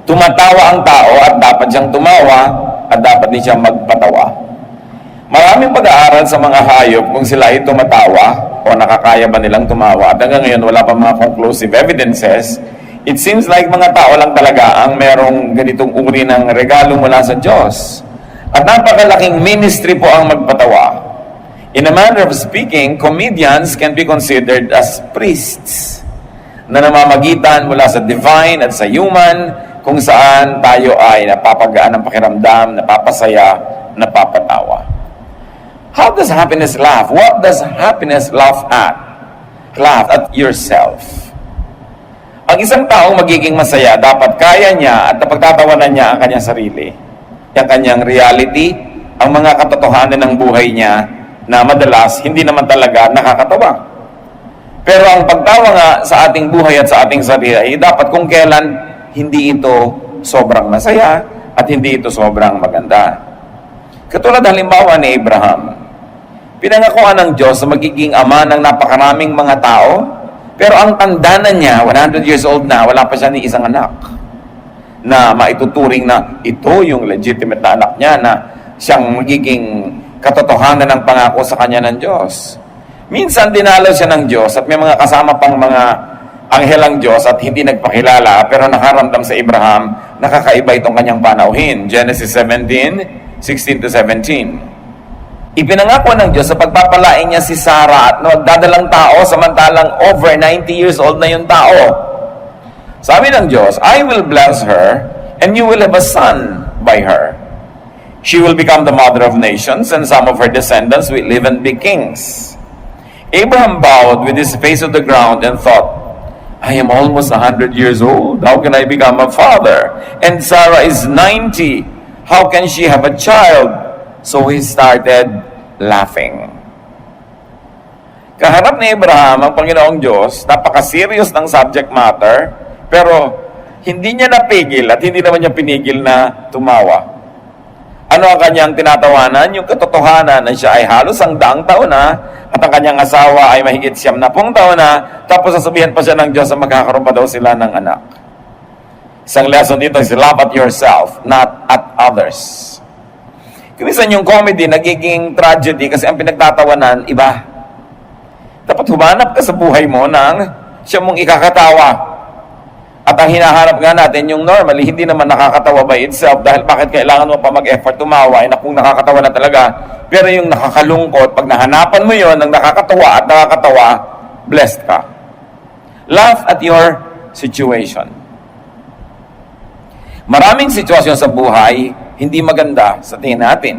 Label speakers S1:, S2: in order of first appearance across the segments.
S1: Tumatawa ang tao at dapat siyang tumawa at dapat din siyang magpatawa. Maraming pag-aaral sa mga hayop kung sila ay tumatawa o nakakaya ba nilang tumawa. At hanggang ngayon wala pa mga conclusive evidences. It seems like mga tao lang talaga ang merong ganitong uri ng regalo mula sa Diyos. At napakalaking ministry po ang magpatawa. In a manner of speaking, comedians can be considered as priests na namamagitan mula sa divine at sa human, kung saan tayo ay napapagaan ng pakiramdam, napapasaya, napapatawa. How does happiness laugh? What does happiness laugh at? Laugh at yourself. Ang isang taong magiging masaya, dapat kaya niya at napagtatawanan niya ang kanyang sarili, ang kanyang reality, ang mga katotohanan ng buhay niya na madalas hindi naman talaga nakakatawa. Pero ang pagtawa nga sa ating buhay at sa ating sarili ay dapat kung kailan hindi ito sobrang masaya at hindi ito sobrang maganda. Katulad halimbawa ni Abraham. Pinangakuan ng Diyos na magiging ama ng napakaraming mga tao, pero ang tanda na niya, 100 years old na, wala pa siya ni isang anak na maituturing na ito yung legitimate na anak niya, na siyang magiging katotohanan ng pangako sa kanya ng Diyos. Minsan dinalaw siya ng Diyos at may mga kasama pang mga anghel ang Diyos at hindi nagpakilala, pero nakaramdam sa Abraham, nakakaiba itong kanyang panauhin. Genesis 17, 16-17. Ipinangako ng Diyos sa pagpapalain niya si Sarah at magdadalang tao samantalang over 90 years old na yung tao. Sabi ng Diyos, I will bless her and you will have a son by her. She will become the mother of nations and some of her descendants will live and be kings. Abraham bowed with his face to the ground and thought, I am almost 100 years old. How can I become a father? And Sarah is 90. How can she have a child? So he started laughing. Kaharap ni Abraham ang Panginoong Diyos, napaka-serious ng subject matter, pero hindi niya napigil at hindi naman niya pinigil na tumawa. Ano ang kanyang tinatawanan? Yung katotohanan na siya ay halos ang 100 taon na at ang kanyang asawa ay mahigit 70 taon na, tapos sasabihan pa siya ng Diyos na magkakaroon pa daw sila ng anak. Isang lesson dito is laugh at yourself, not at others. Kimisan yung comedy, nagiging tragedy kasi ang pinagtatawanan, iba. Dapat humanap ka sa buhay mo ng siya mong ikakatawa. At ang hinahanap nga natin, yung normally, hindi naman nakakatawa by itself dahil bakit kailangan mo pa mag-effort tumawa, na kung nakakatawa na talaga. Pero yung nakakalungkot, pag nahanapan mo yon ng nakakatawa at nakakatawa, blessed ka. Laugh at your situation. Maraming sitwasyon sa buhay, hindi maganda sa tingin natin.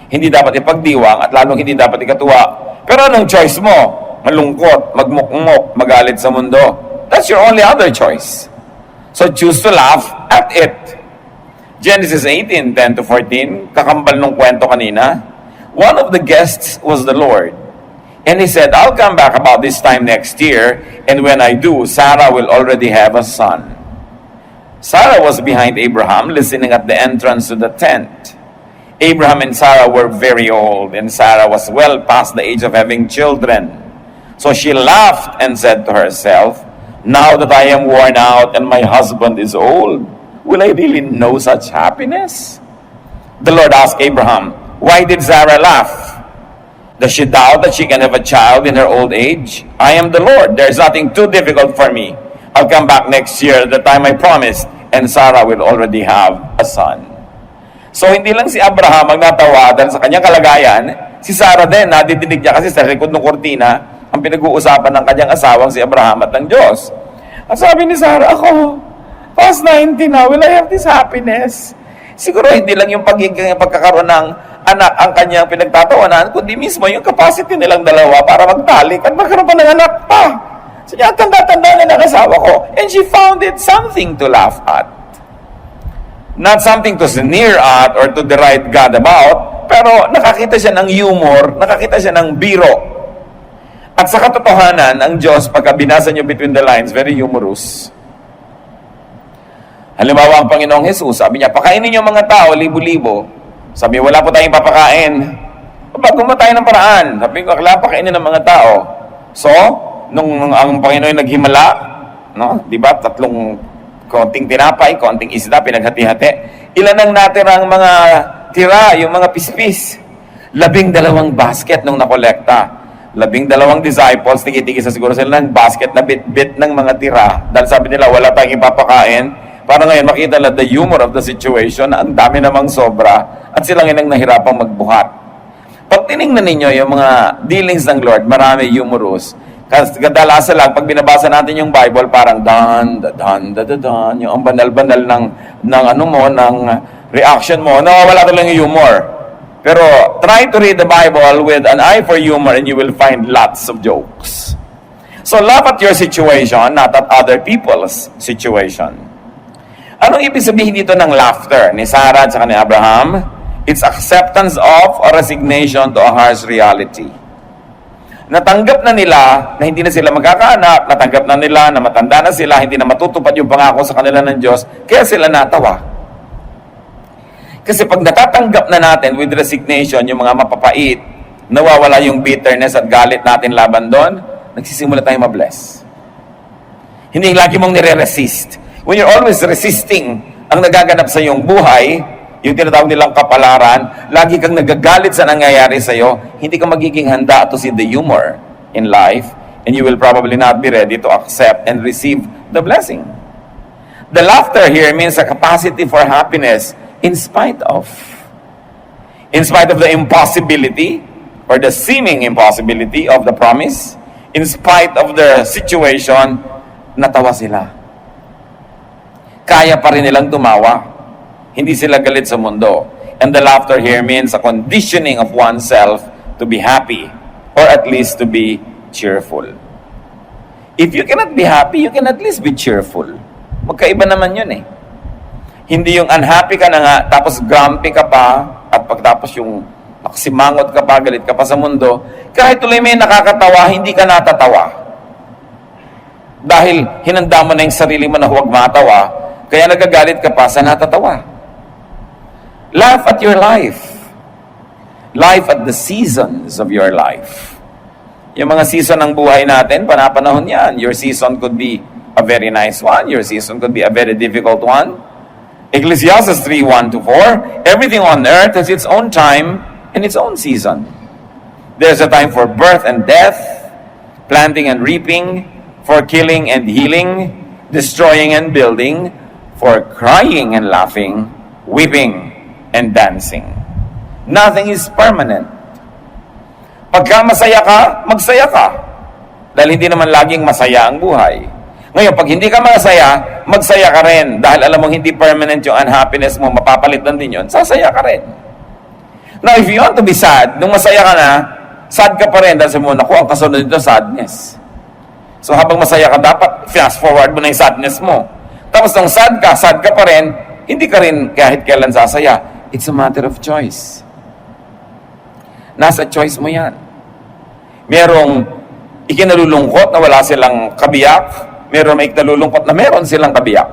S1: Hindi dapat ipagdiwang at lalong hindi dapat ikatuwa. Pero anong choice mo? Malungkot, magmukmok, magalit sa mundo. That's your only other choice. So choose to laugh at it. Genesis 18, 10-14, kakambal nung kwento kanina. One of the guests was the Lord. And he said, I'll come back about this time next year, and when I do, Sarah will already have a son. Sarah was behind Abraham, listening at the entrance to the tent. Abraham and Sarah were very old, and Sarah was well past the age of having children. So she laughed and said to herself, now that I am worn out and my husband is old, will I really know such happiness? The Lord asked Abraham, why did Sarah laugh? Does she doubt that she can have a child in her old age? I am the Lord. There is nothing too difficult for me. I'll come back next year at the time I promised, and Sarah will already have a son. So hindi lang si Abraham ang natawa dahil sa kanyang kalagayan, si Sarah din, nadidinig niya kasi sa likod ng kortina, ang pinag-uusapan ng kanyang asawang si Abraham at ng Diyos. At sabi ni Sarah, ako, past 90 na, will I have this happiness? Siguro hindi lang yung pagkakaroon ng anak ang kanyang pinagtatawanan, kundi mismo yung capacity nilang dalawa para magtalik at magkaroon pa ng anak pa. So niya, tanda-tanda na ng asawa ko. And she found it something to laugh at. Not something to sneer at or to deride God about, pero nakakita siya ng humor, nakakita siya ng biro. At sa katotohanan, ang Diyos, pagka binasa niyo between the lines, very humorous. Halimbawa, ang Panginoong Jesus, sabi niya, pakainin niyo mga tao, libo-libo. Sabi, wala po tayong papakain. Gumawa tayo ng paraan. Sabi ko, kailangan pakainin ng mga tao. So, nung ang Panginoon naghimala, no? 'Di ba? 3 konting tinapay, konting isda, pinaghati-hati. Ilan ang natirang mga tira, yung mga pispis? 12 basket nung nakolekta. 12 disciples, tigi-tigi sa siguro sila ng basket na bit-bit ng mga tira. Dahil sabi nila, wala tayong ipapakain. Para ngayon, makita nila the humor of the situation, na ang dami namang sobra, at sila ngayon ang nahirapang magbuhat. Pag tinignan ninyo yung mga dealings ng Lord, marami humorous. Kasi kadalasan lang, pag binabasa natin yung Bible, parang dan, yung ang banal-banal ng reaction mo, nawawala talaga yung humor. Pero try to read the Bible with an eye for humor and you will find lots of jokes. So laugh at your situation, not at other people's situation. Anong ibig sabihin dito ng laughter ni Sarah at ni Abraham? It's acceptance of or resignation to a harsh reality. Natanggap na nila na hindi na sila magkakaanak, natanggap na nila na matanda na sila, hindi na matutupad yung pangako sa kanila ng Diyos, kaya sila natawa. Kasi pag natatanggap na natin with resignation, yung mga mapapait, nawawala yung bitterness at galit natin laban doon, nagsisimula tayong mabless. Hindi lagi mong nire-resist. When you're always resisting ang nagaganap sa iyong buhay, yung tinatawag nilang kapalaran, lagi kang nagagalit sa nangyayari sa iyo, hindi ka magiging handa to see the humor in life, and you will probably not be ready to accept and receive the blessing. The laughter here means a capacity for happiness in spite of the impossibility or the seeming impossibility of the promise, in spite of the situation, natawa sila. Kaya pa rin nilang tumawa. Hindi sila galit sa mundo. And the laughter here means a conditioning of oneself to be happy or at least to be cheerful. If you cannot be happy, you can at least be cheerful. Magkaiba naman yun eh. Hindi yung unhappy ka na nga, tapos grumpy ka pa, at pagtapos yung makasimangot ka pa, galit ka pa sa mundo, kahit tuloy may nakakatawa, hindi ka natatawa. Dahil hinanda mo na yung sarili mo na huwag matawa, kaya nagagalit ka pa sa natatawa. Laugh at your life. Life at the seasons of your life. Yung mga season ng buhay natin, panapanahon yan. Your season could be a very nice one. Your season could be a very difficult one. Ecclesiastes 3:1-4, everything on earth has its own time and its own season. There's a time for birth and death, planting and reaping, for killing and healing, destroying and building, for crying and laughing, weeping and dancing. Nothing is permanent. Pagka masaya ka, magsaya ka. Dahil hindi naman laging masaya ang buhay. Ngayon, pag hindi ka masaya, magsaya ka rin. Dahil alam mong hindi permanent yung unhappiness mo, mapapalitan din yun, sasaya ka rin. Now, if you want to be sad, nung masaya ka na, sad ka pa rin. Dahil sabi mo, naku, ang kasunod nito, sadness. So, habang masaya ka, dapat fast forward mo na yung sadness mo. Tapos, nung sad ka pa rin, hindi ka rin kahit kailan sasaya. It's a matter of choice. Nasa choice mo yan. Merong ikinalulungkot na wala silang kabiyak, merong may ikinalulungkot na meron silang kabiyak.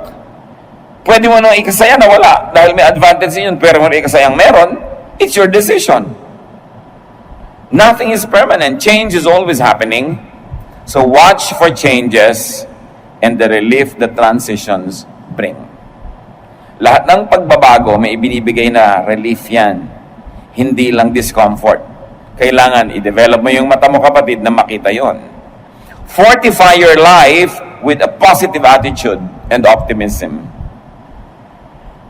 S1: Pwede mo nang ikasaya na wala, dahil may advantage yun, pero mo ikasayang meron, it's your decision. Nothing is permanent. Change is always happening. So watch for changes and the relief that transitions bring. Lahat ng pagbabago, may ibinibigay na relief yan. Hindi lang discomfort. Kailangan i-develop mo yung mata mo, kapatid, na makita yon. Fortify your life with a positive attitude and optimism.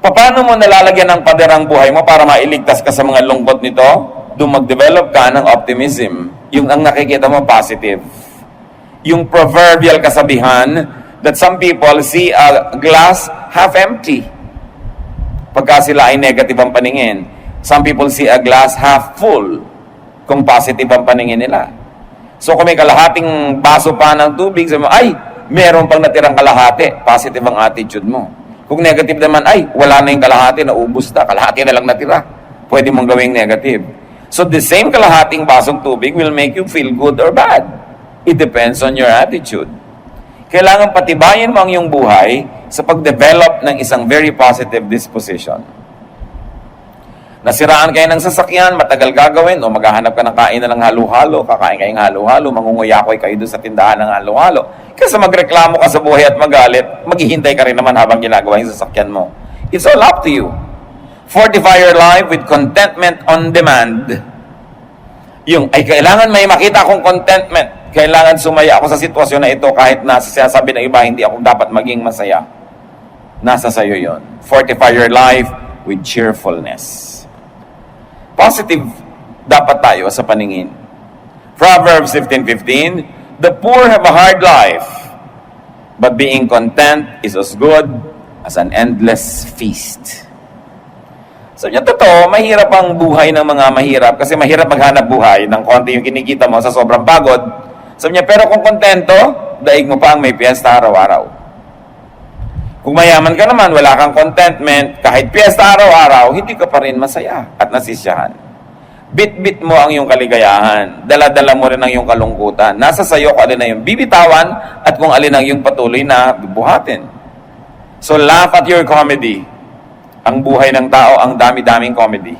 S1: Paano mo nalalagyan ng pader ang buhay mo para mailigtas ka sa mga lungkot nito? Doon mag-develop ka ng optimism. Yung ang nakikita mo, positive. Yung proverbial kasabihan that some people see a glass half empty. Pagka sila ay negative ang paningin. Some people see a glass half full kung positive ang paningin nila. So kung may kalahating baso pa ng tubig, sabi mo, ay, meron pang natirang kalahati. Positive ang attitude mo. Kung negative naman, ay, wala na yung kalahati, naubos na. Kalahati na lang natira. Pwede mong gawing negative. So the same kalahating basong tubig will make you feel good or bad. It depends on your attitude. Kailangan patibayin mo ang iyong buhay sa pag-develop ng isang very positive disposition. Nasiraan kayo ng sasakyan, matagal gagawin, o maghahanap ka ng kain na ng halo-halo, kakain kayo ng halo-halo, mangunguyakoy kayo doon sa tindahan ng halo-halo. Kasi magreklamo ka sa buhay at magalit, maghihintay ka rin naman habang ginagawa yung sasakyan mo. It's all up to you. Fortify your life with contentment on demand. Yung, ay kailangan may makita akong contentment. Kailangan sumaya ako sa sitwasyon na ito kahit na sinasabi ng iba, hindi ako dapat maging masaya. Nasa sayo yon. Fortify your life with cheerfulness. Positive dapat tayo sa paningin. Proverbs 15:15, the poor have a hard life, but being content is as good as an endless feast. So, yung totoo, mahirap ang buhay ng mga mahirap kasi mahirap maghanap buhay ng konti yung kinikita mo sa sobrang pagod. Sabi niya, pero kung kontento, daig mo pa ang may piyesta araw-araw. Kung mayaman ka naman, wala kang contentment, kahit piyesta araw-araw, hindi ka pa rin masaya at nasisiyahan. Bit-bit mo ang iyong kaligayahan. Dala-dala mo rin ang iyong kalungkutan. Nasa sayo kung alin na yung bibitawan at kung alin ang iyong patuloy na bubuhatin. So laugh at your comedy. Ang buhay ng tao, ang dami-daming comedy.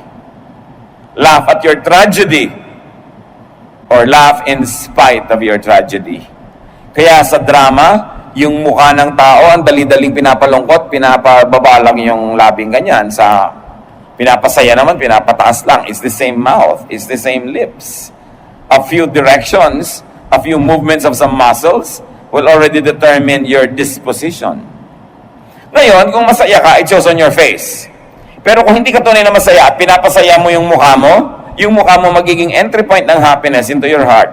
S1: Laugh at your tragedy. Or laugh in spite of your tragedy. Kaya sa drama, yung mukha ng tao, ang dali-daling pinapalungkot, pinapababa lang yung labing ganyan. Sa pinapasaya naman, pinapataas lang. It's the same mouth. It's the same lips. A few directions, a few movements of some muscles will already determine your disposition. Ngayon, kung masaya ka, it shows on your face. Pero kung hindi ka tunay na masaya at pinapasaya mo yung mukha mo magiging entry point ng happiness into your heart.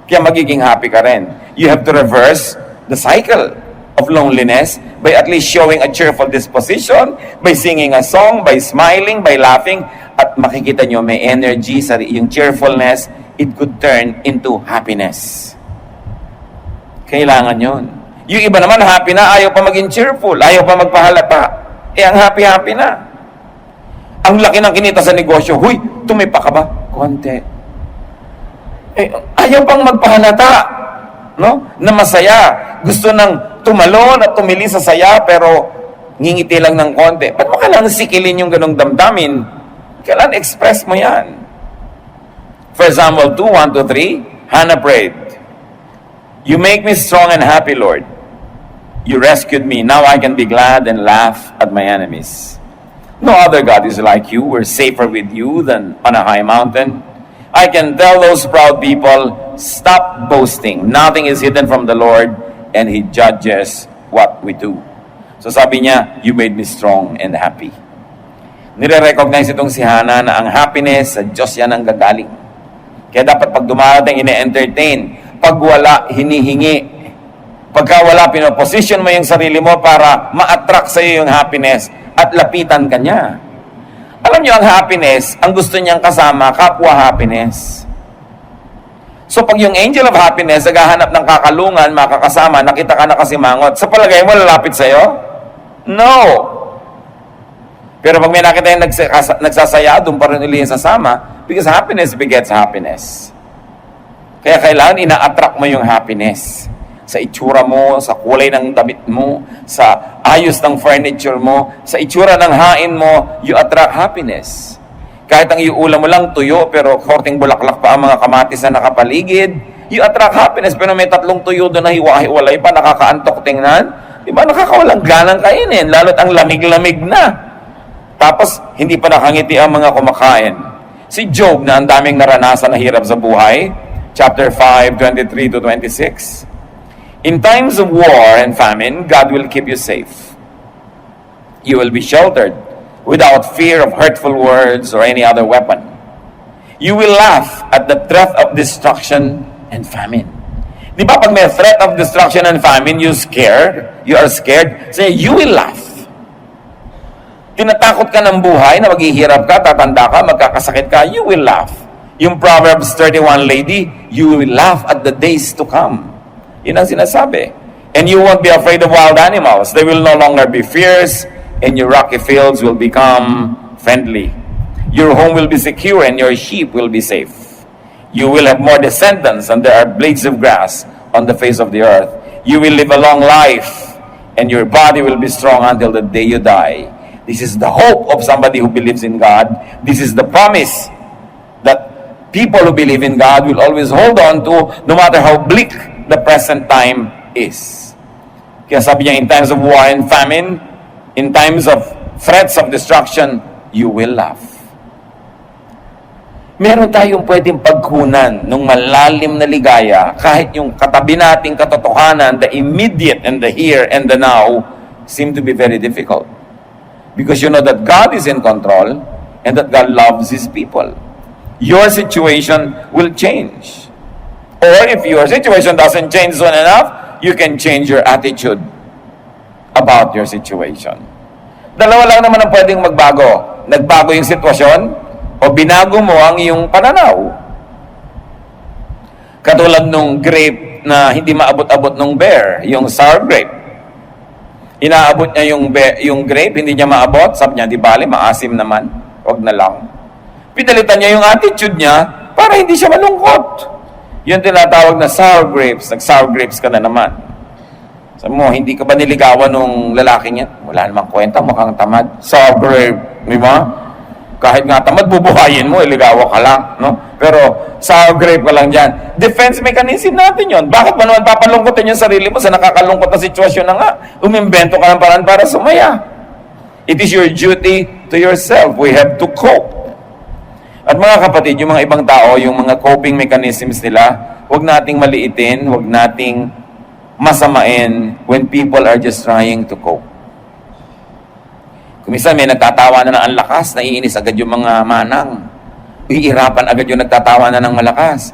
S1: Kaya magiging happy ka rin. You have to reverse the cycle of loneliness by at least showing a cheerful disposition, by singing a song, by smiling, by laughing, at makikita nyo may energy sa yung cheerfulness, it could turn into happiness. Kailangan yon. Yung iba naman happy na, ayaw pa maging cheerful, ayaw pa magpahalata. Ang happy-happy na. Ang laki ng kinita sa negosyo, huy, tumipa ka ba? Konti. Ayaw pang magpahalata, no? Na masaya. Gusto nang tumalon at tumili sa saya, pero ngingiti lang ng konti. Ba't mo kailangan sikilin yung ganong damdamin? Kailangan express mo yan. For example, 2:1-3, Hannah prayed, "You make me strong and happy, Lord. You rescued me. Now I can be glad and laugh at my enemies. No other God is like you. We're safer with you than on a high mountain. I can tell those proud people, stop boasting. Nothing is hidden from the Lord, and He judges what we do." So sabi niya, you made me strong and happy. Nire-recognize itong si Hannah na ang happiness sa Diyos yan ang gagaling. Kaya dapat pag dumarating, ine-entertain. Pag wala, hinihingi. Pagka wala, pinoposition mo yung sarili mo para ma-attract sa iyo yung happiness at lapitan ka niya. Alam niyo, ang happiness, ang gusto niyang kasama, kapwa happiness. So pag yung angel of happiness, naghahanap ng kakalungan, makakasama, nakita ka na kasimangot, sa palagay mo, lalapit sa'yo? No! Pero pag may nakita yung nagsasaya, doon pa rin uli yung sasama, because happiness begets happiness. Kaya kailangan ina-attract mo yung happiness. Sa itsura mo, sa kulay ng damit mo, sa ayos ng furniture mo, sa itsura ng hain mo, you attract happiness. Kahit ang iulam mo lang tuyo, pero korting bulaklak pa ang mga kamatis na nakapaligid, you attract happiness. Pero may 3 tuyo doon na hiwa-hiwalay pa, nakakaantok tingnan. Diba, nakakawalang ganang kainin, lalo't ang lamig-lamig na. Tapos, hindi pa nakangiti ang mga kumakain. Si Job, na ang daming naranasan na hirap sa buhay, chapter 5, 23-26, in times of war and famine, God will keep you safe. You will be sheltered without fear of hurtful words or any other weapon. You will laugh at the threat of destruction and famine. Di ba pag may threat of destruction and famine, you are scared, say, you will laugh. Tinatakot ka ng buhay na maghihirap ka, tatanda ka, magkakasakit ka, you will laugh. Yung Proverbs 31 lady, you will laugh at the days to come. Yun ang sinasabi. And you won't be afraid of wild animals. They will no longer be fierce, and your rocky fields will become friendly. Your home will be secure, and your sheep will be safe. You will have more descendants, and there are blades of grass on the face of the earth. You will live a long life, and your body will be strong until the day you die. This is the hope of somebody who believes in God. This is the promise that people who believe in God will always hold on to no matter how bleak the present time is. Kaya sabi niya, in times of war and famine, in times of threats of destruction, you will laugh. Meron tayong pwedeng pagkunan ng malalim na ligaya kahit yung katabi nating katotohanan, the immediate and the here and the now, seem to be very difficult. Because you know that God is in control and that God loves His people. Your situation will change. Or if your situation doesn't change soon enough, you can change your attitude about your situation. Dalawa lang naman ang pwedeng magbago. Nagbago yung sitwasyon o binago mo ang iyong pananaw. Katulad nung grape na hindi maabot-abot nung bear, yung sour grape. Inaabot niya yung grape, hindi niya maabot. Sabi niya, di bale, maasim naman. Wag na lang. Pinalitan niya yung attitude niya para hindi siya malungkot. Yun tinatawag na sour grapes. Nag-sour grapes ka na naman. Sabi mo, hindi ka ba niligawan nung lalaking yan? Wala namang kwenta, mukhang tamad. Sour grape, di ba? Kahit nga tamad, bubuhayin mo, iligawa ka lang. No? Pero sour grape ka lang dyan. Defense mechanism natin yon. Bakit mo naman papalungkotin yung sarili mo sa nakakalungkot na sitwasyon na nga? Umimbento ka ng paraan para sumaya. It is your duty to yourself. We have to cope. At mga kapatid, yung mga ibang tao, yung mga coping mechanisms nila, huwag nating maliitin, huwag nating masamain when people are just trying to cope. Kung minsan may nagtatawa na ang lakas, naiinis agad yung mga manang. Iirapan agad yung nagtatawa na ng malakas.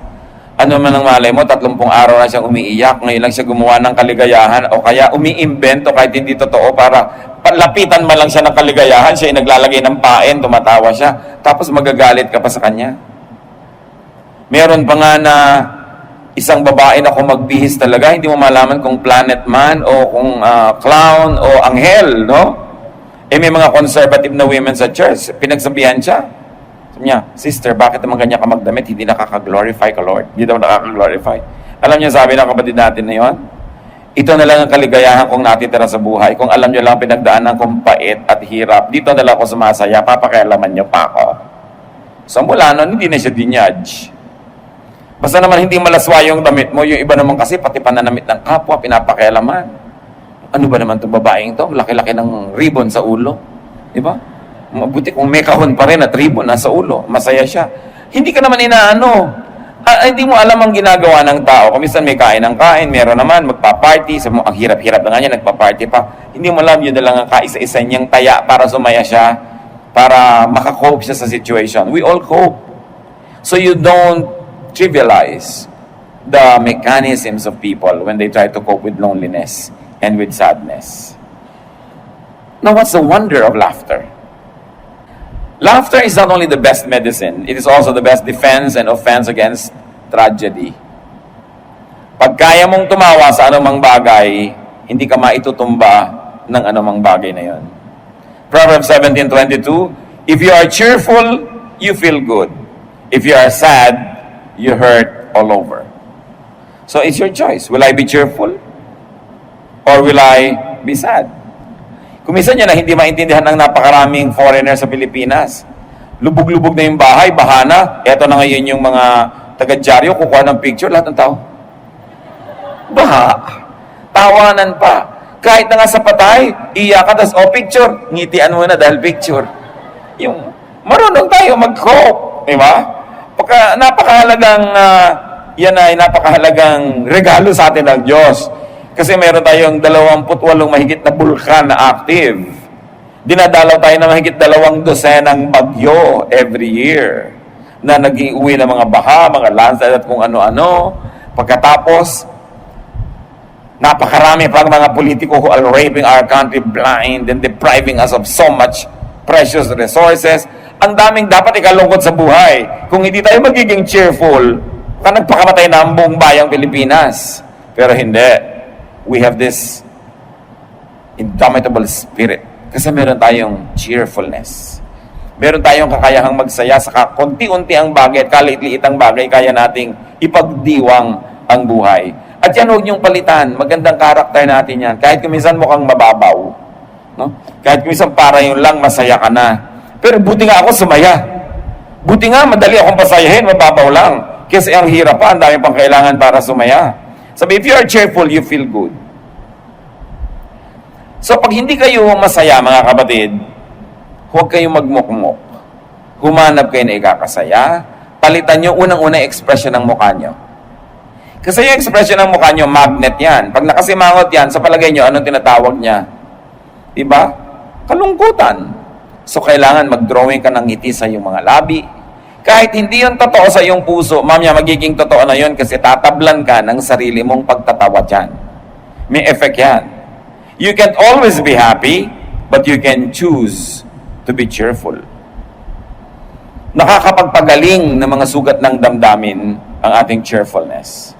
S1: Ano man ang malay mo, 30 araw na siyang umiiyak, ngayon lang siya gumawa ng kaligayahan, o kaya umiimbento kahit hindi totoo para lapitan man lang siya ng kaligayahan, siya ay naglalagay ng pain, tumatawa siya, tapos magagalit ka pa sa kanya. Meron pa nga na isang babae na kung magbihis talaga, hindi mo malaman kung planet man o kung clown o anghel, no? May mga conservative na women sa church, pinagsabihan siya. Sabi niya, sister, bakit naman ganyan ka magdamit? Hindi nakaka-glorify ka, Lord. Hindi daw nakaka-glorify. Alam niyo, sabi ng kapatid natin na yun, ito na lang ang kaligayahan kong natitira sa buhay. Kung alam niyo lang pinagdaanan kong pait at hirap, dito na lang ako sumasaya, papakialaman niyo pa ako. So mula nun, hindi na siya dinyadge. Basta naman hindi malaswa yung damit mo, yung iba naman kasi pati pananamit ng kapwa, pinapakialaman. Ano ba naman itong babaeng to? Laki-laki ng ribbon sa ulo. Di ba? Mabuti kung may kahon pa rin at ribbon nasa ulo. Masaya siya. Hindi ka naman inaano. Hindi mo alam ang ginagawa ng tao. Kung minsan may kain ng kain, meron naman, magpa-party. Sabi mo, ang hirap-hirap na nga niya, nagpa-party pa. Hindi mo alam, yun na lang ang kaisa-isa niyang taya para sumaya siya, para makakope siya sa situation. We all cope. So you don't trivialize the mechanisms of people when they try to cope with loneliness and with sadness. Now, what's the wonder of laughter? Laughter is not only the best medicine, it is also the best defense and offense against tragedy. Pag kaya mong tumawa sa anumang bagay, hindi ka maitutumba ng anumang bagay na yon. Proverbs 17:22, if you are cheerful, you feel good. If you are sad, you hurt all over. So it's your choice. Will I be cheerful? Or will I be sad? Kung minsan yan na hindi maintindihan ng napakaraming foreigner sa Pilipinas. Lubog-lubog na yung bahay, baha na. Eto na ngayon yung mga taga-dyaryo, kukuha ng picture, lahat ng tao. Baha. Tawanan pa. Kahit na nga sa patay, iyak ka, tapos, picture. Ngitian mo na dahil picture. Yung, marunong tayo mag-cope. Di ba? Pagka napakahalagang, yan ay napakahalagang regalo sa atin ng Diyos. Kasi meron tayong 28 mahigit na bulkan na active. Dinadalaw tayo ng mahigit 200 bagyo every year na nag-iuwi ng mga baha, mga landslide at kung ano-ano. Pagkatapos, napakarami pang mga politiko who are raping our country blind and depriving us of so much precious resources. Ang daming dapat ikalungkot sa buhay. Kung hindi tayo magiging cheerful, nagpakamatay na ang buong bayang Pilipinas. Pero hindi. We have this indomitable spirit. Kasi meron tayong cheerfulness. Meron tayong kakayahang magsaya sa konti-unti ang bagay at kaliit-liit ang bagay, kaya nating ipagdiwang ang buhay. At yan, huwag niyong palitan. Magandang karakter natin yan. Kahit kung minsan mukhang mababaw, No? Kahit minsan para yun lang, masaya ka na. Pero buti nga ako sumaya. Buti nga, madali akong pasayahin, mababaw lang. Kasi ang hirap pa, ang dami pang kailangan para sumaya. Sabi, if you are cheerful, you feel good. So, pag hindi kayo masaya, mga kapatid, huwag kayong magmukmok. Humanap kayo na ikakasaya. Palitan nyo unang-unang expression ng mukha nyo. Kasi yung expression ng mukha nyo, magnet yan. Pag nakasimangot yan, sa palagay nyo, anong tinatawag niya? Diba? Kalungkutan. So, kailangan mag-drawing ka ng ngiti sa iyong mga labi. Kahit hindi yun totoo sa iyong puso, mamaya magiging totoo na yun kasi tatablan ka ng sarili mong pagtatawa dyan. May effect yan. You can't always be happy, but you can choose to be cheerful. Nakakapagpagaling ng mga sugat ng damdamin ang ating cheerfulness.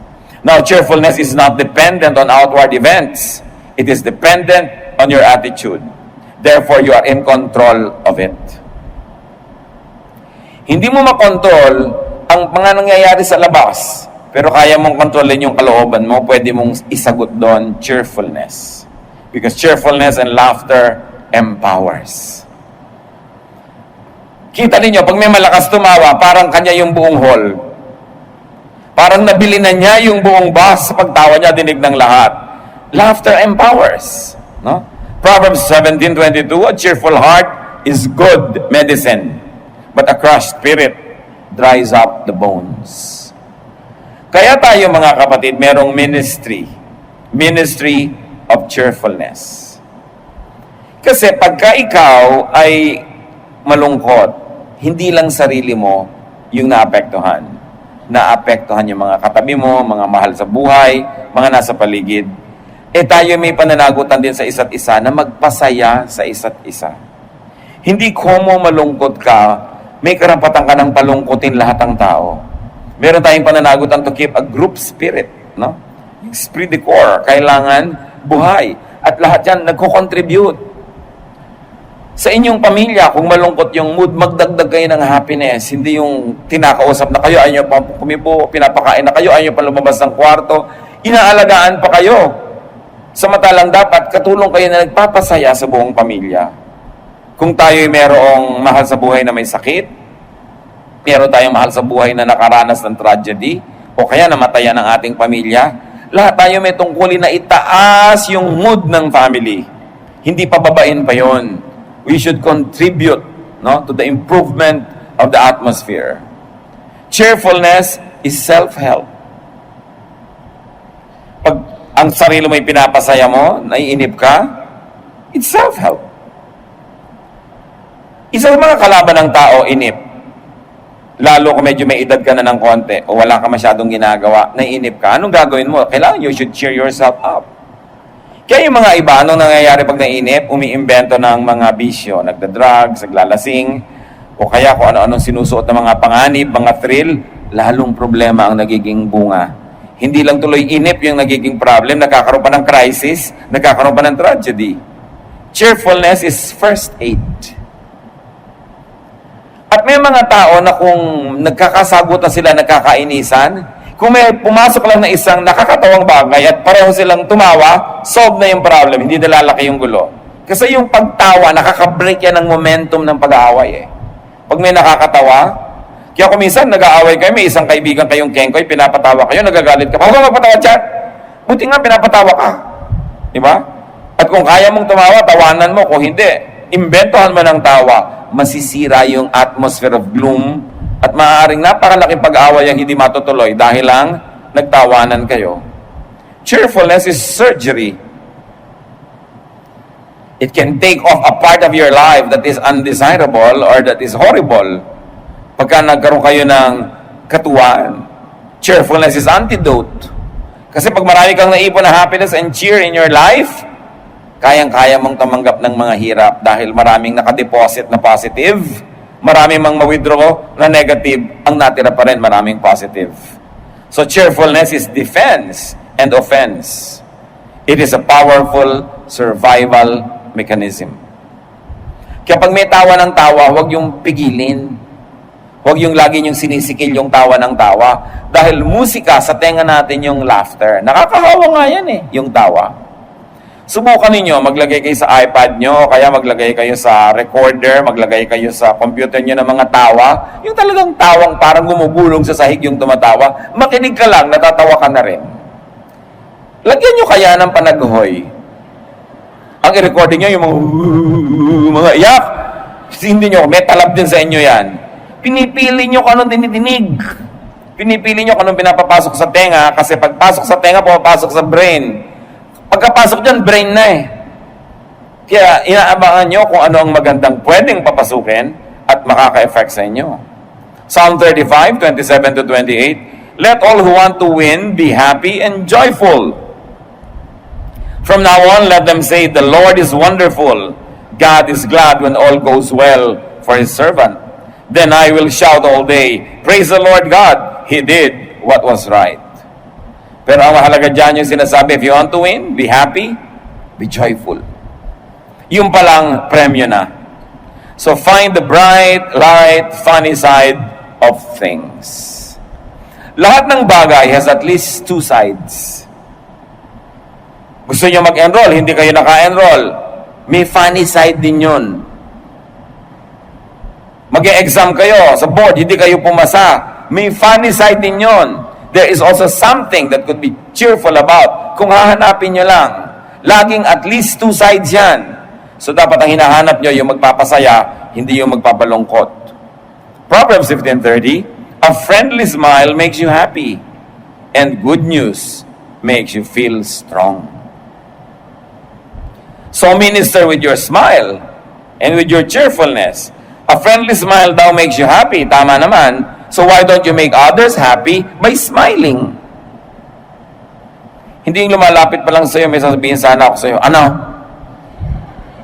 S1: Now, cheerfulness is not dependent on outward events. It is dependent on your attitude. Therefore, you are in control of it. Hindi mo makontrol ang mga nangyayari sa labas, pero kaya mong kontrolin yung kalooban mo, pwede mong isagot doon cheerfulness. Because cheerfulness and laughter empowers. Kita ninyo, pag may malakas tumawa, parang kanya yung buong hall. Parang nabili na niya yung buong bus sa pagtawa niya, dinig ng lahat. Laughter empowers. No? Proverbs 17:22, a cheerful heart is good medicine, but a crushed spirit dries up the bones. Kaya tayo mga kapatid, merong ministry of cheerfulness. Kasi pagka ikaw ay malungkot, hindi lang sarili mo yung naapektuhan. Naapektuhan yung mga katabi mo, mga mahal sa buhay, mga nasa paligid. Tayo may pananagutan din sa isa't isa na magpasaya sa isa't isa. Hindi komo malungkot ka, may karapatan ka ng palungkutin lahat ng tao. Meron tayong pananagutan to keep a group spirit, no? Esprit de corps, kailangan buhay. At lahat yan nagko-contribute. Sa inyong pamilya, kung malungkot yung mood, magdagdag kayo ng happiness. Hindi yung tinakausap na kayo, ayaw nyo pa kumipo, pinapakain na kayo, ayaw nyo pa lumabas ng kwarto. Inaalagaan pa kayo. Samantalang dapat katulong kayo na nagpapasaya sa buong pamilya. Kung tayo merong mahal sa buhay na may sakit, meron tayong mahal sa buhay na nakaranas ng tragedy, o kaya namatayan ng ating pamilya, lahat tayo may tungkulin na itaas yung mood ng family. Hindi pababain pa yon. We should contribute, no, to the improvement of the atmosphere. Cheerfulness is self-help. Pag ang sarili mo ay pinapasaya mo, naiinip ka, it's self-help. Isa sa mga kalaban ng tao, inip. Lalo kung medyo may edad ka na ng konti o wala ka masyadong ginagawa, naiinip ka, anong gagawin mo? Kailangan you should cheer yourself up. Kaya yung mga iba, anong nangyayari pag naiinip? Umiimbento ng mga bisyo, nagda-drugs, naglalasing, o kaya kung ano-anong sinusuot ng mga panganib, mga thrill, lalong problema ang nagiging bunga. Hindi lang tuloy inip yung nagiging problem, nagkakaroon pa ng crisis, nagkakaroon pa ng tragedy. Cheerfulness is first aid. At may mga tao na kung nagkakasagutan sila, nagkakainisan, kung may pumasok lang na isang nakakatawang bagay at pareho silang tumawa, solve na yung problem, hindi nalalaki yung gulo. Kasi yung pagtawa, nakaka-break yan ng momentum ng pag-aaway eh. Pag may nakakatawa, kaya kung minsan nag-aaway kayo, may isang kaibigan kayong kengkoy, pinapatawa kayo, nagagalit ka, huwag kang magpatawa dyan. Buti nga, pinapatawa ka. Diba? At kung kaya mong tumawa, tawanan mo. Kung hindi, imbentohan mo ng tawa, masisira yung atmosphere of gloom at maaaring napakalaking pag-aaway ang hindi matutuloy dahil lang nagtawanan kayo. Cheerfulness is surgery. It can take off a part of your life that is undesirable or that is horrible. Pagka nagkaroon kayo ng katuwaan, cheerfulness is antidote. Kasi pag marami kang naipon na happiness and cheer in your life, kayang-kaya mong tumanggap ng mga hirap dahil maraming nakadeposit na positive, maraming mang ma-withdraw na negative, ang natira pa rin maraming positive. So cheerfulness is defense and offense. It is a powerful survival mechanism. Kaya pag may tawa ng tawa, huwag yung pigilin. Huwag yung lagi yung sinisikil yung tawa ng tawa. Dahil musika, sa tenga natin yung laughter. Nakakahawa nga yan yung tawa. Subukan ninyo, maglagay kayo sa iPad nyo, kaya maglagay kayo sa recorder, maglagay kayo sa computer nyo ng mga tawa. Yung talagang tawang parang gumugulong sa sahig yung tumatawa. Makinig ka lang, natatawa ka na rin. Lagyan nyo kaya ng panaghoy. Ang i-recording nyo yung mga iyak. Hindi nyo, may talab din sa inyo yan. Pinipili nyo kung anong dinidinig. Pinipili nyo kung anong pinapapasok sa tenga, kasi pagpasok sa tenga, pumapasok sa brain. Pagkapasok dyan, brain na eh. Kaya inaabangan nyo kung ano ang magandang pwedeng papasukin at makaka-effect sa inyo. Psalm 35, 27-28, Let all who want to win be happy and joyful. From now on, let them say, The Lord is wonderful. God is glad when all goes well for His servant. Then I will shout all day, Praise the Lord God, He did what was right. Pero ang mahalaga dyan yung sinasabi, if you want to win, be happy, be joyful. Yung palang premyo na. So find the bright, light, funny side of things. Lahat ng bagay has at least two sides. Gusto nyo mag-enroll, hindi kayo naka-enroll. May funny side din yun. Mag-e-exam kayo sa board, hindi kayo pumasa. May funny side din yun. There is also something that could be cheerful about. Kung hahanapin nyo lang, laging at least two sides yan. So dapat ang hinahanap nyo yung magpapasaya, hindi yung magpapalungkot. Proverbs 15:30, A friendly smile makes you happy, and good news makes you feel strong. So minister with your smile and with your cheerfulness. A friendly smile daw makes you happy. Tama naman. So why don't you make others happy by smiling? Hindi yung lumalapit pa lang sa'yo, may sasabihin sana ako sa'yo, ano?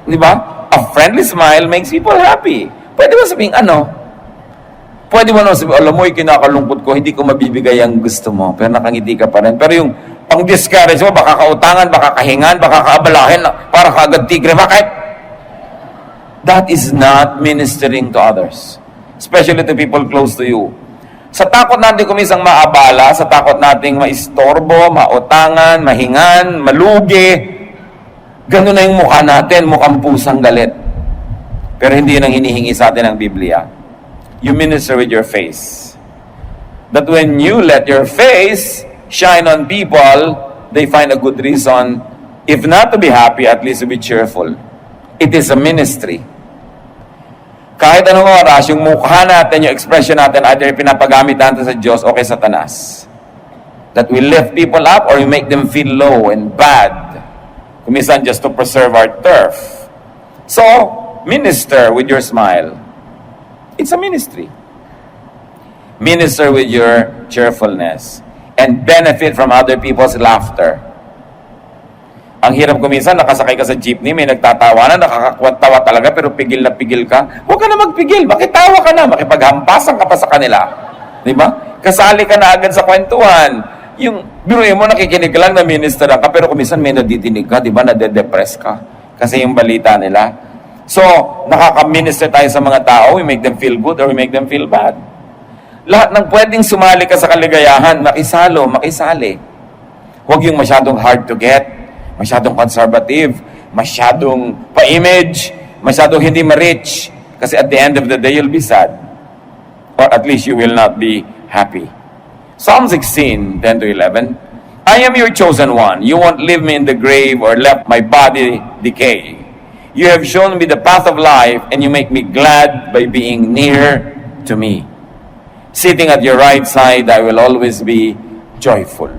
S1: Di ba? A friendly smile makes people happy. Pwede ba sabihin, ano? Pwede mo naman sabihin, alam mo, kinakalungkot ko, hindi ko mabibigay ang gusto mo, pero nakangiti ka pa rin. Pero yung pang-discourage mo, baka kautangan, baka kahingan, baka kaabalahin, para kaagad tigre. Bakit? That is not ministering to others. Especially to people close to you. Sa takot natin kumisang maabala, sa takot nating maistorbo, mautangan, mahingan, malugi, gano'n na yung mukha natin, mukhang pusang galit. Pero hindi yun ang hinihingi sa atin ng Biblia. You minister with your face. That when you let your face shine on people, they find a good reason, if not to be happy, at least to be cheerful. It is a ministry. Kahit anong oras, yung mukha natin, yung expression natin, either pinapagamit natin sa Diyos o kay Satanas. That we lift people up or we make them feel low and bad. Kumisan just to preserve our turf. So, minister with your smile. It's a ministry. Minister with your cheerfulness. And benefit from other people's laughter. Ang hirap kuminsan, nakasakay ka sa jeepney, may nagtatawanan, nakakakwat-tawa talaga, pero pigil na pigil ka. Huwag ka na magpigil, makitawa ka na, makipaghampasan ka pa sa kanila. Di ba? Kasali ka na agad sa kwentuhan. Yung biruin mo, nakikinig ka lang na minister ka, pero kuminsan may nadidinig ka, di ba? Nade-depress ka. Kasi yung balita nila. So, nakaka-minister tayo sa mga tao, we make them feel good or we make them feel bad. Lahat ng pwedeng sumali ka sa kaligayahan, makisali. Huwag yung masyadong hard to get, masyadong conservative, masyadong pa-image, masyadong hindi ma-rich. Kasi at the end of the day, you'll be sad. Or at least you will not be happy. Psalm 16, 10-11, I am your chosen one. You won't leave me in the grave or let my body decay. You have shown me the path of life, and you make me glad by being near to me. Sitting at your right side, I will always be joyful.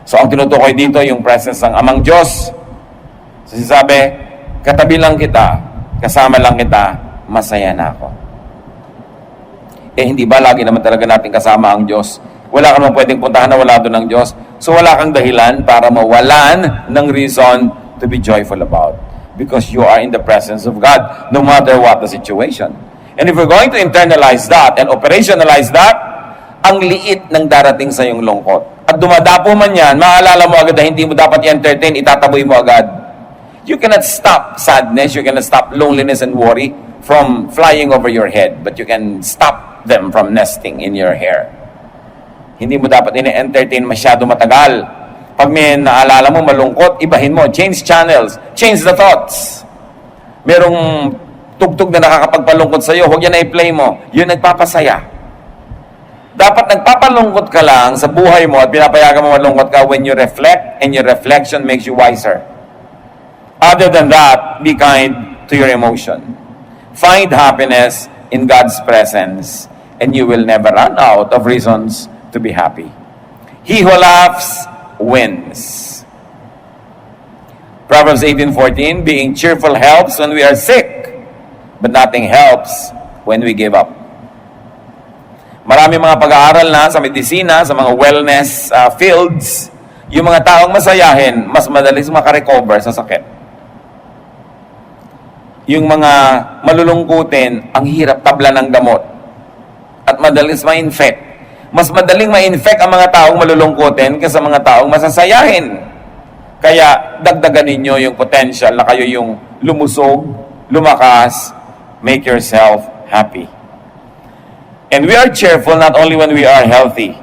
S1: So, ang tinutukoy dito, yung presence ng Amang Diyos. So, sinasabi, katabi lang kita, kasama lang kita, masaya na ako. Eh, hindi ba lagi naman talaga natin kasama ang Diyos? Wala ka naman pwedeng puntahan na wala doon ng Diyos. So, wala kang dahilan para mawalan ng reason to be joyful about. Because you are in the presence of God, no matter what the situation. And if we're going to internalize that and operationalize that, ang liit ng darating sa iyong lungkot. At dumadapo man yan, maalala mo agad na hindi mo dapat i-entertain, itataboy mo agad. You cannot stop sadness, you cannot stop loneliness and worry from flying over your head, but you can stop them from nesting in your hair. Hindi mo dapat i-entertain masyado matagal. Pag may naalala mo malungkot, ibahin mo, change channels, change the thoughts. Merong tugtog na nakakapagpalungkot sa iyo, huwag yan na i-play mo. Yun nagpapasaya. Dapat nagpapalungkot ka lang sa buhay mo at pinapayagan mo malungkot ka when you reflect, and your reflection makes you wiser. Other than that, be kind to your emotion. Find happiness in God's presence, and you will never run out of reasons to be happy. He who laughs wins. Proverbs 18:14, being cheerful helps when we are sick, but nothing helps when we give up. Marami mga pag-aaral na sa medisina, sa mga wellness fields, yung mga taong masayahin, mas madalis makarecover sa sakit. Yung mga malulungkutin, ang hirap tabla ng gamot at madalis ma-infect. Mas madaling ma-infect ang mga taong malulungkutin kaysa mga taong masasayahin. Kaya dagdagan ninyo yung potential na kayo yung lumusog, lumakas, make yourself happy. And we are cheerful not only when we are healthy.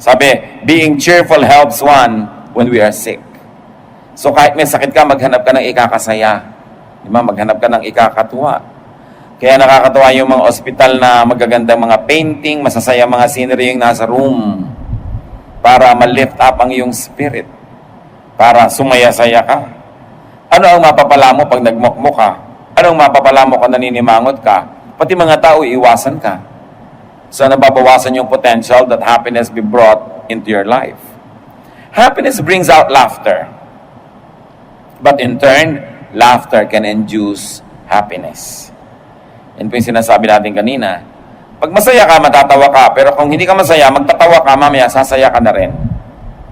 S1: Sabi, being cheerful helps one when we are sick. So kahit may sakit ka, maghanap ka ng ikakasaya. Diba? Maghanap ka ng ikakatuwa. Kaya nakakatuwa yung mga ospital na magagandang mga painting, masasaya mga scenery yung nasa room para ma-lift up ang iyong spirit, para sumaya-saya ka. Ano ang mapapala mo pag nagmukmuk ka? Ano ang mapapala mo kung naninimangot ka? Pati mga tao, iiwasan ka. So nababawasan yung potential that happiness be brought into your life. Happiness brings out laughter. But in turn, laughter can induce happiness. Yan po yung sinasabi natin kanina. Pag masaya ka, matatawa ka. Pero kung hindi ka masaya, magtatawa ka, mamaya sasaya ka na rin.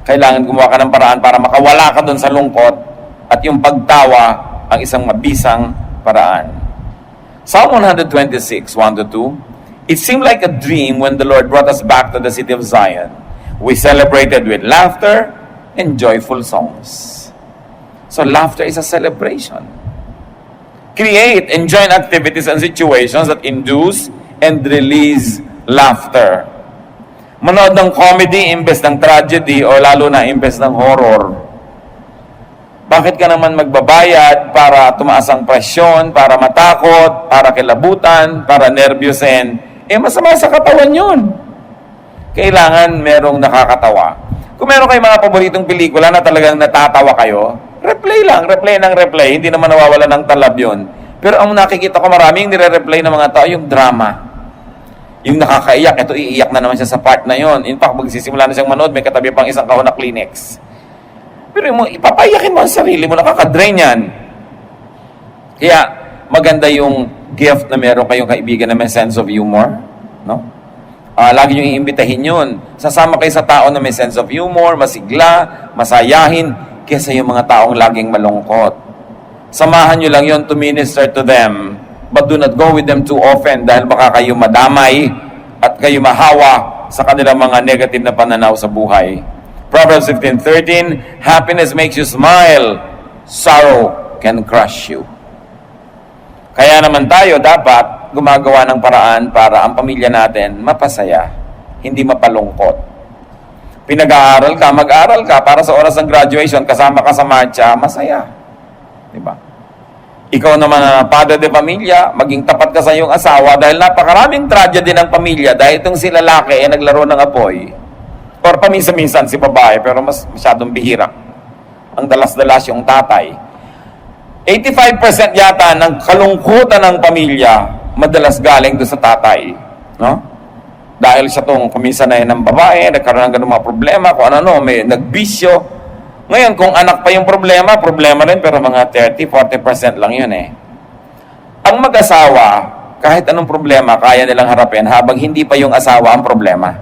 S1: Kailangan gumawa ka ng paraan para makawala ka dun sa lungkot at yung pagtawa ang isang mabisang paraan. Psalm 126, 1-2. It seemed like a dream when the Lord brought us back to the city of Zion. We celebrated with laughter and joyful songs. So laughter is a celebration. Create and join activities and situations that induce and release laughter. Manood ng comedy imbes ng tragedy o lalo na imbes ng horror. Bakit ka naman magbabayad para tumaas ang presyon, para matakot, para kilabutan, para nervyusin? Masama sa katawan yun. Kailangan merong nakakatawa. Kung meron kayong mga paboritong pelikula na talagang natatawa kayo, replay lang, replay ng replay, hindi naman nawawala ng talab yun. Pero ang nakikita ko maraming nire-replay ng mga tao, yung drama. Yung nakakaiyak, ito iiyak na naman siya sa part na yon. In fact, magsisimula na siyang manood, may katabi pang isang kahon na Kleenex. Pero ipapayakin mo ang sarili mo, nakakadrain yan. Kaya, maganda yung gift na meron kayong kaibigan na may sense of humor. No? Lagi nyo iimbitahin yun. Sasama kayo sa tao na may sense of humor, masigla, masayahin, kesa yung mga taong laging malungkot. Samahan nyo lang yon to minister to them, but do not go with them too often dahil baka kayo madamay at kayo mahawa sa kanilang mga negative na pananaw sa buhay. Proverbs 15:13, happiness makes you smile, sorrow can crush you. Kaya naman tayo dapat gumagawa ng paraan para ang pamilya natin mapasaya, hindi mapalungkot. Pinag-aaral ka, mag-aaral ka para sa oras ng graduation, kasama ka sa marcha, masaya. Diba? Ikaw naman na padre de pamilya, maging tapat ka sa iyong asawa dahil napakaraming tragedy ng pamilya dahil itong si lalaki ay naglaro ng apoy. Or paminsan-minsan si babae, pero masyadong bihira. Ang dalas-dalas yung tatay. 85% yata ng kalungkutan ng pamilya madalas galing doon sa tatay. No? Dahil siya itong kuminsanay ng babae, nagkaroon ng ganun mga problema, kung ano, may nagbisyo. Ngayon, kung anak pa yung problema rin, pero mga 30-40% lang yun eh. Ang mag-asawa, kahit anong problema, kaya nilang harapin habang hindi pa yung asawa ang problema.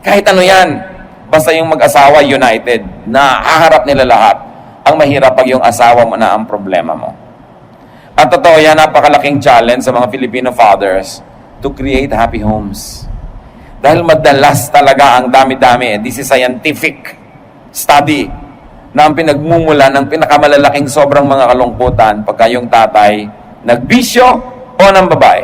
S1: Kahit ano yan, basta yung mag-asawa united, na haharap nila lahat. Ang mahirap pag yung asawa mo na ang problema mo. At totoo yan, napakalaking challenge sa mga Filipino fathers to create happy homes. Dahil madalas talaga ang dami-dami, this is scientific study, na ang pinagmumula ng pinakamalalaking sobrang mga kalungkutan pagka yung tatay nagbisyo o ng babae.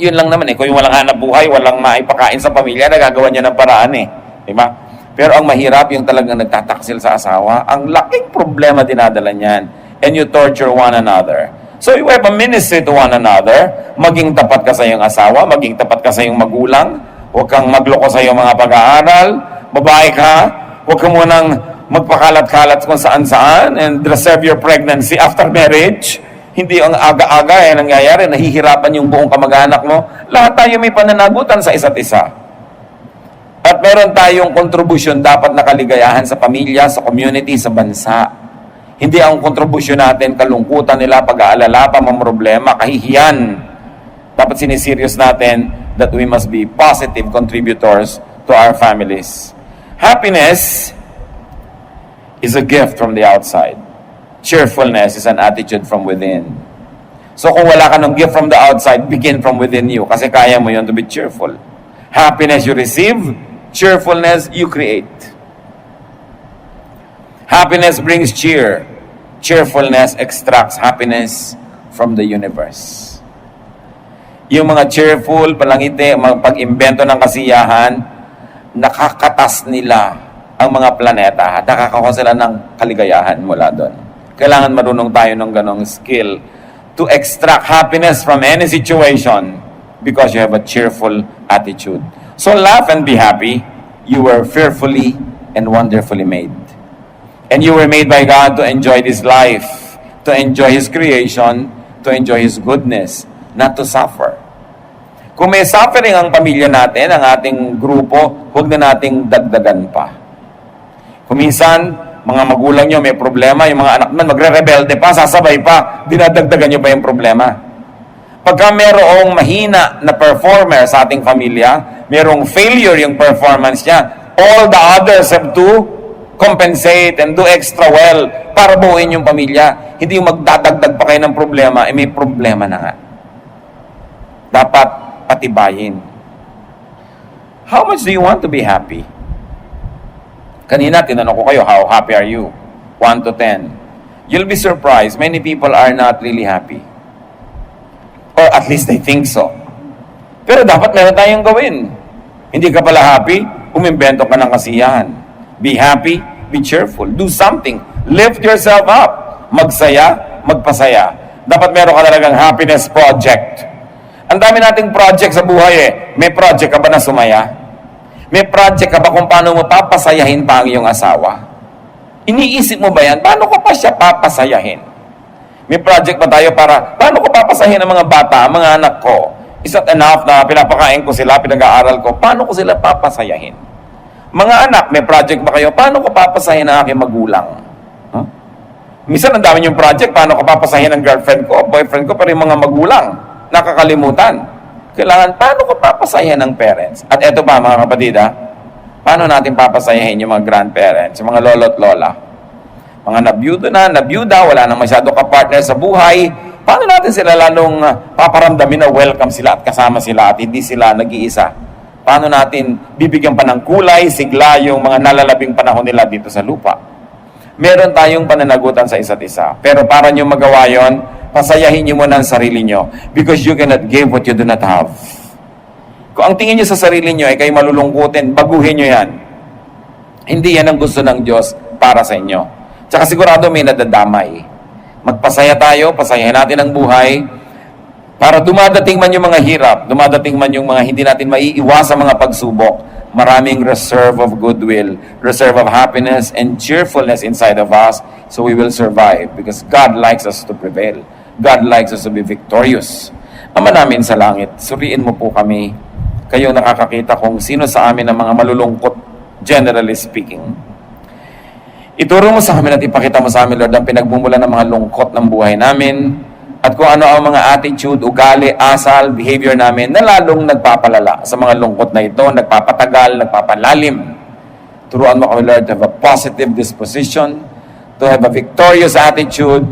S1: Yun lang naman eh. Kung yung walang hanap buhay, walang maipakain sa pamilya, nagagawa niya ng paraan eh. Diba? Pero ang mahirap yung talagang nagtataksil sa asawa, ang laking problema dinadala niyan. And you torture one another. So you have a ministry to one another. Maging tapat ka sa iyong asawa, maging tapat ka sa iyong magulang. Huwag kang magloko sa iyong mga pag-aaral. Babae ka, huwag ka munang magpakalat-kalat kung saan-saan and reserve your pregnancy after marriage. Hindi ang aga-aga nangyayari, nahihirapan yung buong kamag-anak mo. Lahat tayo may pananagutan sa isa't isa. At meron tayong kontribusyon dapat na kaligayahan sa pamilya, sa community, sa bansa. Hindi ang kontribusyon natin, kalungkutan nila, pag-aalala, pamamroblema, kahihiyan. Dapat siniserious natin that we must be positive contributors to our families. Happiness is a gift from the outside. Cheerfulness is an attitude from within. So kung wala ka ng gift from the outside, begin from within you. Kasi kaya mo yun to be cheerful. Happiness you receive, cheerfulness you create. Happiness brings cheer. Cheerfulness extracts happiness from the universe. Yung mga cheerful, palangiti, pag-imbento ng kasiyahan, nakakatas nila ang mga planeta at nakakakuha sila ng kaligayahan mula doon. Kailangan marunong tayo ng ganong skill to extract happiness from any situation because you have a cheerful attitude. So laugh and be happy. You were fearfully and wonderfully made. And you were made by God to enjoy this life, to enjoy His creation, to enjoy His goodness, not to suffer. Kung may suffering ang pamilya natin, ang ating grupo, huwag na nating dagdagan pa. Kung minsan, mga magulang nyo may problema, yung mga anak naman magre-rebelde pa, sasabay pa, dinadagdagan nyo pa yung problema. Pagka merong mahina na performer sa ating pamilya, merong failure yung performance niya, all the others have to compensate and do extra well para buuin yung pamilya. Hindi yung magdadagdag pa kayo ng problema, may problema na nga. Dapat patibayin. How much do you want to be happy? Kanina, tinanong ko kayo, how happy are you? 1 to 10. You'll be surprised, many people are not really happy. Or at least they think so. Pero dapat meron tayong gawin. Hindi ka pala happy, umimbento ka ng kasiyahan. Be happy, be cheerful, do something. Lift yourself up. Magsaya, magpasaya. Dapat meron ka talagang happiness project. Ang dami nating project sa buhay eh. May project ka ba na sumaya? May project ka ba kung paano mo papasayahin pa ang iyong asawa? Iniisip mo ba yan? Paano ko pa siya papasayahin? May project ba tayo para, paano ko papasayahin ang mga bata, ang mga anak ko? Is that enough na pinapakain ko sila, pinag-aaral ko? Paano ko sila papasayahin? Mga anak, may project ba kayo? Paano ko papasayahin ang aking magulang? Huh? Minsan, ang dami yung project, paano ko papasayahin ang girlfriend ko, boyfriend ko, pero yung mga magulang, nakakalimutan. Kailangan, paano ko papasayahin ng parents? At eto pa, mga kapatid, paano natin papasayahin yung mga grandparents, yung mga lolo't lola? Mga nabiyuda, wala nang masyado ka-partner sa buhay, paano natin sila lalong paparamdamin na welcome sila at kasama sila at hindi sila nag-iisa? Paano natin bibigyan pa ng kulay, sigla yung mga nalalabing panahon nila dito sa lupa? Meron tayong pananagutan sa isa't isa. Pero para nyo magawa yon, pasayahin nyo muna ang sarili nyo because you cannot give what you do not have. Kung ang tingin nyo sa sarili nyo ay kayo malulungkutin, baguhin nyo yan. Hindi yan ang gusto ng Diyos para sa inyo. Tsaka sigurado may nadadamay. Magpasaya tayo, pasayahin natin ang buhay para dumadating man yung mga hirap, dumadating man yung mga hindi natin maiiwas sa mga pagsubok, maraming reserve of goodwill, reserve of happiness and cheerfulness inside of us so we will survive because God likes us to prevail. God likes us to be victorious. Ama namin sa langit, suriin mo po kami, kayo nakakakita kung sino sa amin ang mga malulungkot, generally speaking. Ituro mo sa amin at ipakita mo sa amin, Lord, ang pinagmumula ng mga lungkot ng buhay namin at kung ano ang mga attitude, ugali, asal, behavior namin na lalong nagpapalala sa mga lungkot na ito, nagpapatagal, nagpapalalim. Turuan mo kami, Lord, to have a positive disposition, to have a victorious attitude,